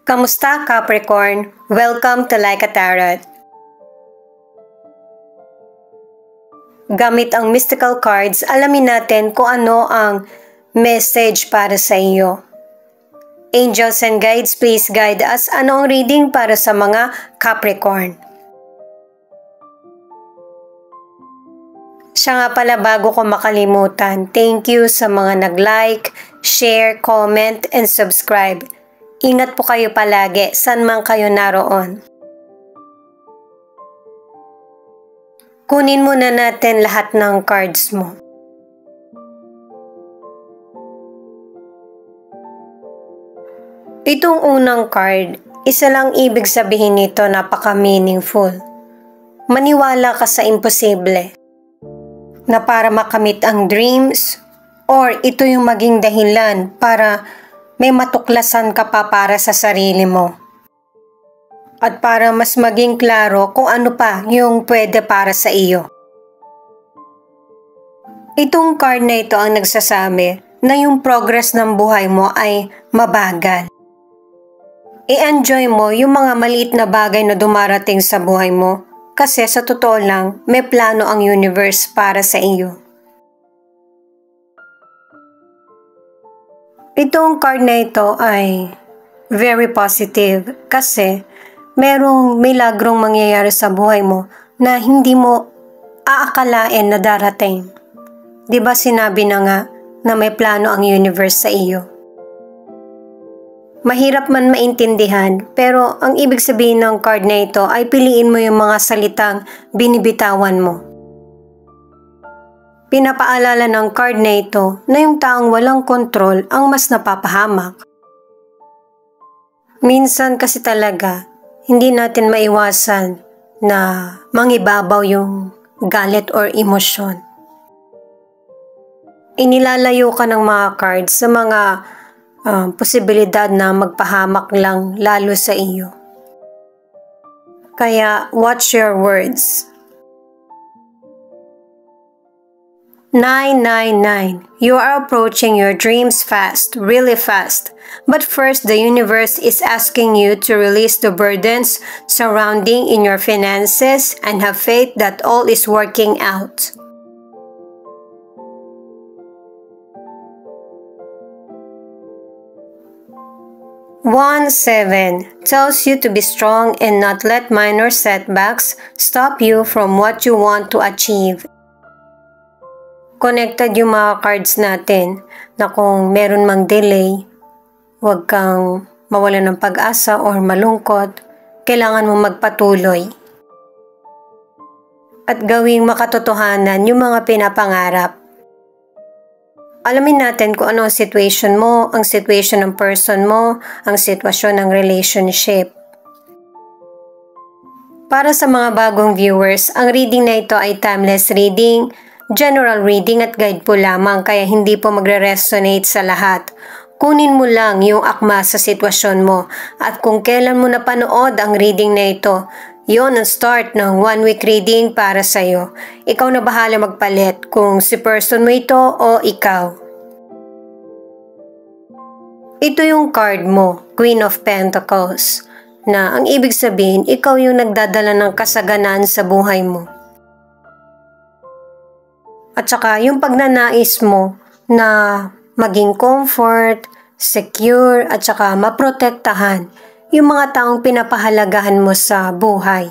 Kamusta, Capricorn? Welcome to Like a Tarot. Gamit ang mystical cards, alamin natin kung ano ang message para sa iyo. Angels and guides, please guide us. Ano ang reading para sa mga Capricorn? Siya nga pala, bago ko makalimutan, thank you sa mga nag-like, share, comment, and subscribe. Ingat po kayo palagi, saan man kayo naroon. Kunin muna natin lahat ng cards mo. Itong unang card, isa lang ibig sabihin nito, napaka-meaningful. Maniwala ka sa imposible, na para makamit ang dreams, or ito yung maging dahilan para may matuklasan ka pa para sa sarili mo. At para mas maging klaro kung ano pa yung pwede para sa iyo. Itong card na ito ang nagsasabi na yung progress ng buhay mo ay mabagal. I-enjoy mo yung mga maliit na bagay na dumarating sa buhay mo kasi sa totoo lang may plano ang universe para sa iyo. Itong card na ito ay very positive kasi merong milagrong mangyayari sa buhay mo na hindi mo aakalain na darating. Diba sinabi na nga na may plano ang universe sa iyo? Mahirap man maintindihan, pero ang ibig sabihin ng card na ito ay piliin mo yung mga salitang binibitawan mo. Pinapaalala ng card na ito na yung taong walang kontrol ang mas napapahamak. Minsan kasi talaga, hindi natin maiwasan na mangibabaw yung galit or emosyon. Inilalayo ka ng mga cards sa mga posibilidad na magpahamak lang lalo sa iyo. Kaya watch your words. 999. You are approaching your dreams fast, really fast. But first, the universe is asking you to release the burdens surrounding in your finances and have faith that all is working out. One seven tells you to be strong and not let minor setbacks stop you from what you want to achieve. Connected yung mga cards natin na kung meron mang delay, huwag kang mawalan ng pag-asa or malungkot, kailangan mo magpatuloy. At gawing makatotohanan yung mga pinapangarap. Alamin natin kung ano ang situation mo, ang situation ng person mo, ang sitwasyon ng relationship. Para sa mga bagong viewers, ang reading na ito ay timeless reading, general reading at guide po lamang kaya hindi po magre-resonate sa lahat. Kunin mo lang yung akma sa sitwasyon mo at kung kailan mo napanood ang reading na ito, yon ang start ng 1 week reading para sa'yo. Ikaw na bahala magpalit kung si person mo ito o ikaw. Ito yung card mo, Queen of Pentacles, na ang ibig sabihin, ikaw yung nagdadala ng kasaganaan sa buhay mo. At saka yung pagnanais mo na maging comfort, secure, at saka maprotektahan yung mga taong pinapahalagahan mo sa buhay.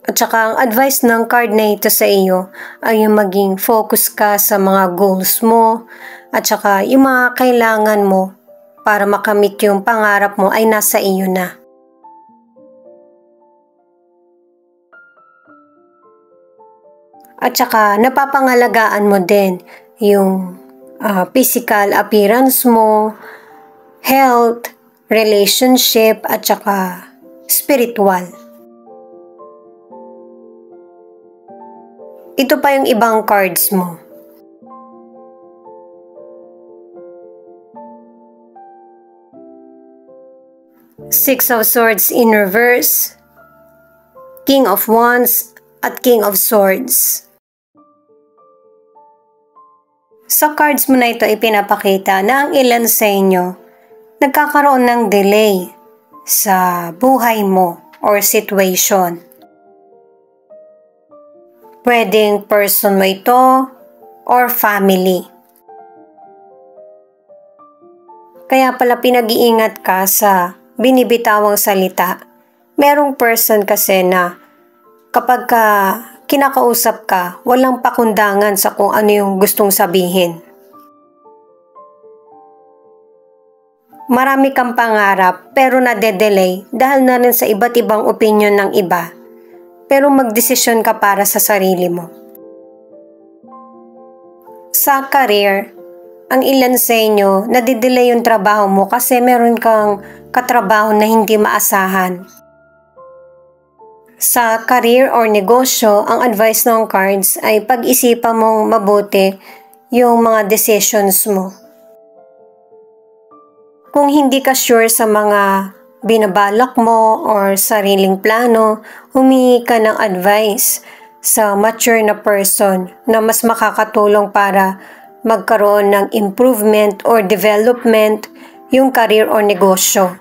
At saka ang advice ng card na ito sa iyo ay yung maging focus ka sa mga goals mo at saka yung mga kailangan mo para makamit yung pangarap mo ay nasa iyo na. At saka napapangalagaan mo din yung physical appearance mo, health, relationship, at saka spiritual. Ito pa yung ibang cards mo. Six of Swords in reverse, King of Wands, at King of Swords. Sa cards mo na ito ipinapakita na ang ilan sa inyo nagkakaroon ng delay sa buhay mo or situation. Pwedeng person mo ito or family. Kaya pala pinag-iingat ka sa binibitawang salita. Merong person kasi na kapag kinakausap ka, walang pakundangan sa kung ano yung gustong sabihin. Marami kang pangarap pero nade-delay dahil na rin sa iba't ibang opinion ng iba. Pero magdesisyon ka para sa sarili mo. Sa career, ang ilan sa inyo nade-delay yung trabaho mo kasi meron kang katrabaho na hindi maasahan. Sa career or negosyo, ang advice ng cards ay pag-isipan mong mabuti yung mga decisions mo. Kung hindi ka sure sa mga binabalak mo or sariling plano, humingi ka ng advice sa mature na person na mas makakatulong para magkaroon ng improvement or development yung career or negosyo.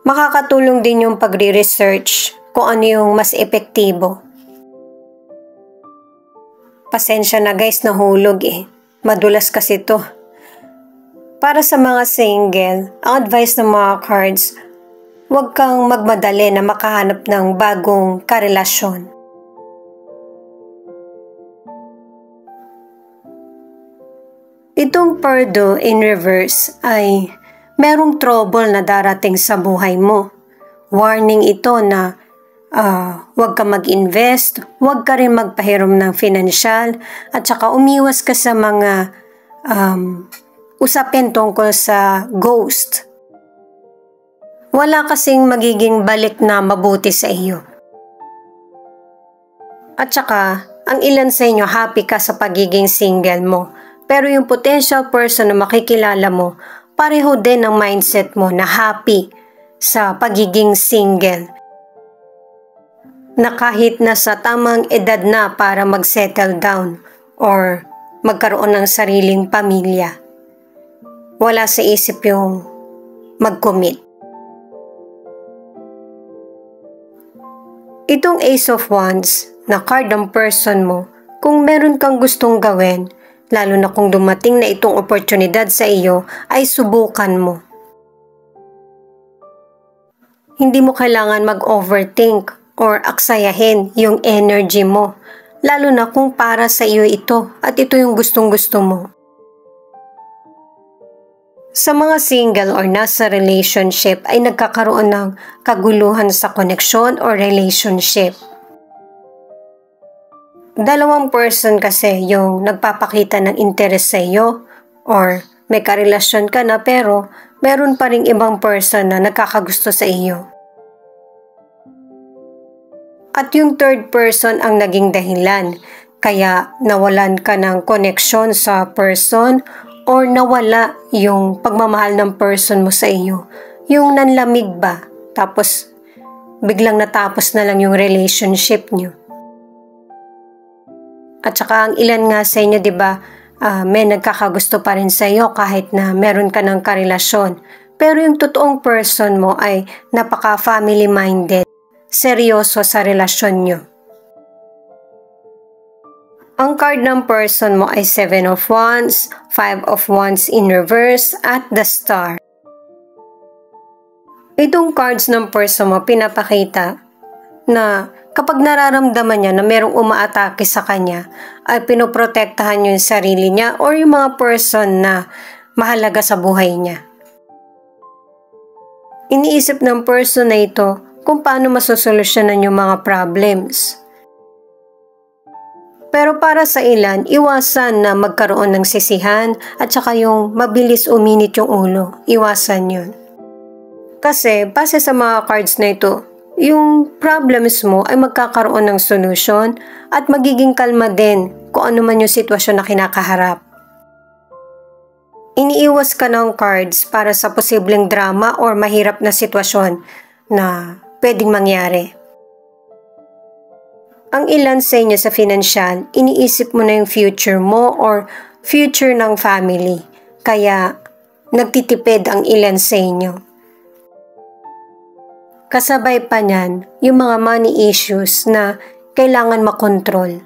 Makakatulong din yung pagre-research kung ano yung mas epektibo. Pasensya na guys, nahulog Madulas kasi to. Para sa mga single, ang advice ng mga cards, huwag kang magmadali na makahanap ng bagong karelasyon. Itong Perdo in reverse ay merong trouble na darating sa buhay mo. Warning ito na huwag ka mag-invest, huwag ka rin magpahiram ng financial, at saka umiwas ka sa mga usapin tungkol sa ghost. Wala kasing magiging balik na mabuti sa iyo. At saka, ang ilan sa inyo happy ka sa pagiging single mo, pero yung potential person na makikilala mo, pareho din ang mindset mo na happy sa pagiging single. Na kahit nasa tamang edad na para mag-settle down or magkaroon ng sariling pamilya, wala sa isip yung mag-commit. Itong Ace of Wands na card ng person mo, kung meron kang gustong gawin, lalo na kung dumating na itong oportunidad sa iyo, ay subukan mo. Hindi mo kailangan mag-overthink or aksayahin yung energy mo, lalo na kung para sa iyo ito at ito yung gustong-gusto mo. Sa mga single or nasa relationship ay nagkakaroon ng kaguluhan sa connection or relationship. Dalawang person kasi yung nagpapakita ng interest sa iyo or may karelasyon ka na pero meron pa ring ibang person na nagkakagusto sa iyo. At yung third person ang naging dahilan kaya nawalan ka ng connection sa person or nawala yung pagmamahal ng person mo sa iyo. Yung nanlamig ba? Tapos biglang natapos na lang yung relationship nyo. At saka ang ilan nga sa inyo, di ba, may nagkakagusto pa rin sa iyo kahit na meron ka ng karelasyon. Pero yung totoong person mo ay napaka-family minded, seryoso sa relasyon nyo. Ang card ng person mo ay 7 of Wands, 5 of Wands in reverse, at the Star. Itong cards ng person mo pinapakita na kapag nararamdaman niya na merong umaatake sa kanya, ay pinoprotektahan niya yung sarili niya or yung mga person na mahalaga sa buhay niya. Iniisip ng person na ito kung paano masosolusyonan yung mga problems. Pero para sa ilan, iwasan na magkaroon ng sisihan at saka yung mabilis uminit yung ulo. Iwasan yun. Kasi base sa mga cards na ito, yung problems mo ay magkakaroon ng solusyon at magiging kalma din kung ano man yung sitwasyon na kinakaharap. Iniiwas ka ng cards para sa posibleng drama or mahirap na sitwasyon na pwedeng mangyari. Ang ilan sa inyo sa financial, iniisip mo na yung future mo or future ng family. kaya nagtitipid ang ilan sa inyo. Kasabay pa niyan, yung mga money issues na kailangan makontrol.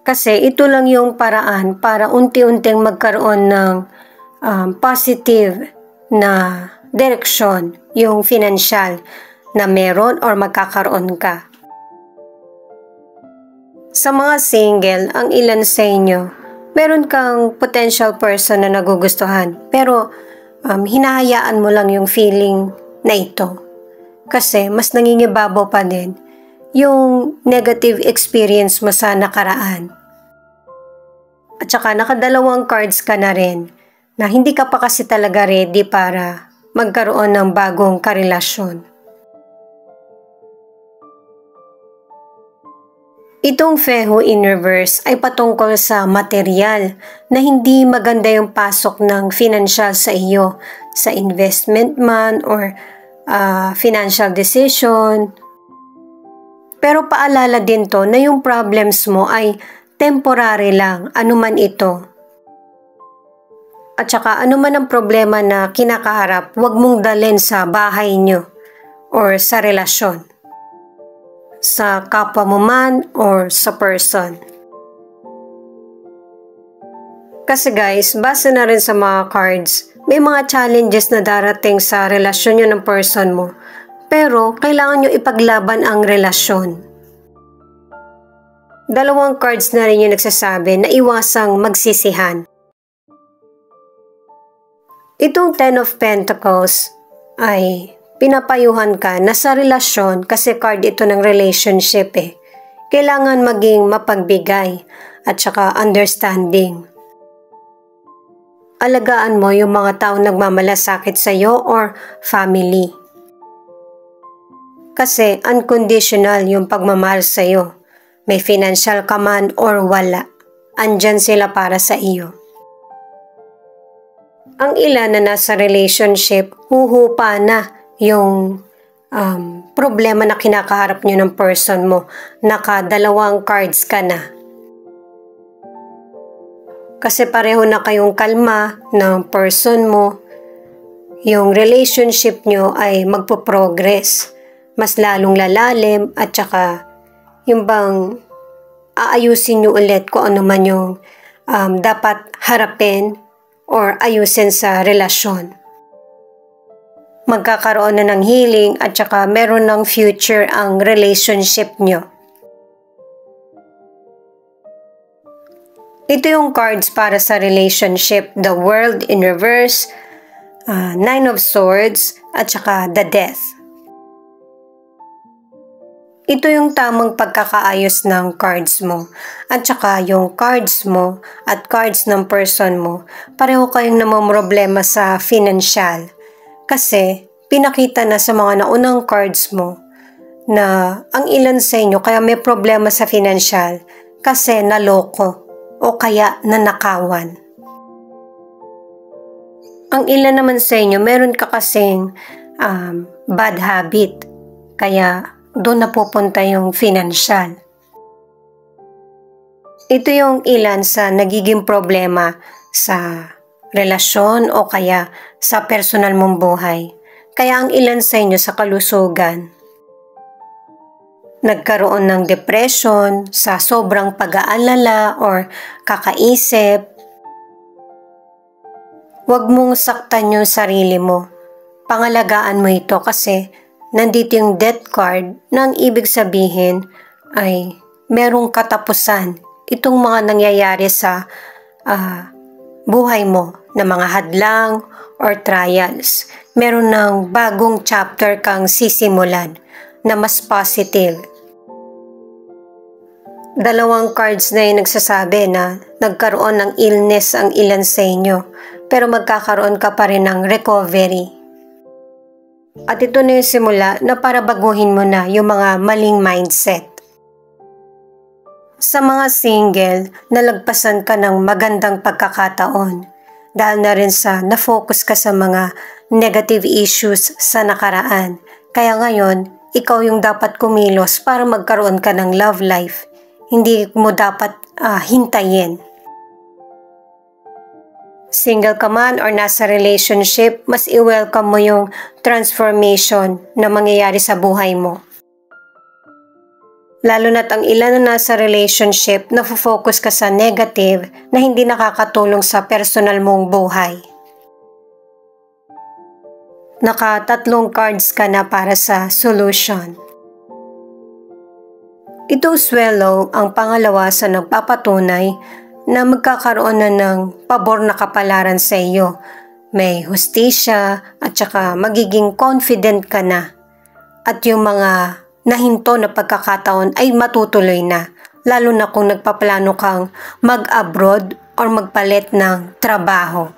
Kasi ito lang yung paraan para unti-unting magkaroon ng positive na direksyon yung financial na meron or magkakaroon ka. Sa mga single, ang ilan sa inyo, meron kang potential person na nagugustuhan pero hinahayaan mo lang yung feeling na ito. Kasi mas nangingibabaw pa din yung negative experience mo sa nakaraan. At saka nakadalawang cards ka na rin na hindi ka pa kasi talaga ready para magkaroon ng bagong karelasyon. Itong Fehu in reverse ay patungkol sa material na hindi maganda yung pasok ng financial sa iyo, sa investment man or financial decision. Pero paalala din to na yung problems mo ay temporary lang, anuman ito. At saka anuman ang problema na kinakaharap, huwag mong dalhin sa bahay nyo or sa relasyon. Sa kapwa mo man or sa person. Kasi guys, base na rin sa mga cards, may mga challenges na darating sa relasyon nyo ng person mo. Pero kailangan nyo ipaglaban ang relasyon. Dalawang cards na rin yung nagsasabi na iwasang magsisihan. Itong Ten of Pentacles ay pinapayuhan ka na sa relasyon kasi card ito ng relationship eh. Kailangan maging mapagbigay at saka understanding. Alagaan mo yung mga taong nagmamalasakit sa iyo or family. Kasi unconditional yung pagmamahal sa iyo. May financial ka man or wala. Andyan sila para sa iyo. Ang ilan na nasa relationship, huhupa na yung problema na kinakaharap nyo ng person mo. Nakadalawang cards ka na. Kasi pareho na kayong kalma ng person mo. Yung relationship nyo ay magpo-progress. Mas lalong lalalim at saka yung bang aayusin nyo ulit kung ano man yung dapat harapin or ayusin sa relasyon. Magkakaroon na ng healing at saka meron ng future ang relationship nyo. Ito yung cards para sa relationship, the World in reverse, Nine of Swords at saka the Death. Ito yung tamang pagkakaayos ng cards mo at saka yung cards mo at cards ng person mo, pareho kayong namomroblema sa financial. Kasi pinakita na sa mga naunang cards mo na ang ilan sa inyo kaya may problema sa financial kasi naloko o kaya nanakawan. Ang ilan naman sa inyo meron ka kasing bad habit kaya doon napupunta yung financial. Ito yung ilan sa nagiging problema sa relasyon o kaya sa personal mong buhay. Kaya ang ilan sa inyo sa kalusugan, nagkaroon ng depression sa sobrang pag-aalala or kakaisip. Huwag mong saktan yung sarili mo. Pangalagaan mo ito kasi nandito yung death card na ang ibig sabihin ay merong katapusan. Itong mga nangyayari sa buhay mo na mga hadlang or trials. Meron ng bagong chapter kang sisimulan na mas positive. Dalawang cards na yung nagsasabi na nagkaroon ng illness ang ilan sa inyo pero magkakaroon ka pa rin ng recovery. At ito na yung simula na para baguhin mo na yung mga maling mindset. Sa mga single, nalagpasan ka ng magandang pagkakataon dahil na rin sa na-focus ka sa mga negative issues sa nakaraan. Kaya ngayon, ikaw yung dapat kumilos para magkaroon ka ng love life. Hindi mo dapat hintayin. Single ka man or nasa relationship, mas i-welcome mo yung transformation na mangyayari sa buhay mo. Lalo na't ang ilan na nasa relationship, nafo-focus ka sa negative na hindi nakakatulong sa personal mong buhay. Naka-3 cards ka na para sa solution. Ito swellow ang pangalawa sa nagpapatunay na magkakaroon na ng pabor na kapalaran sa iyo. May hustisya at saka magiging confident ka na. At yung mga nahinto na pagkakataon ay matutuloy na, lalo na kung nagpaplano kang mag-abroad or magpalit ng trabaho.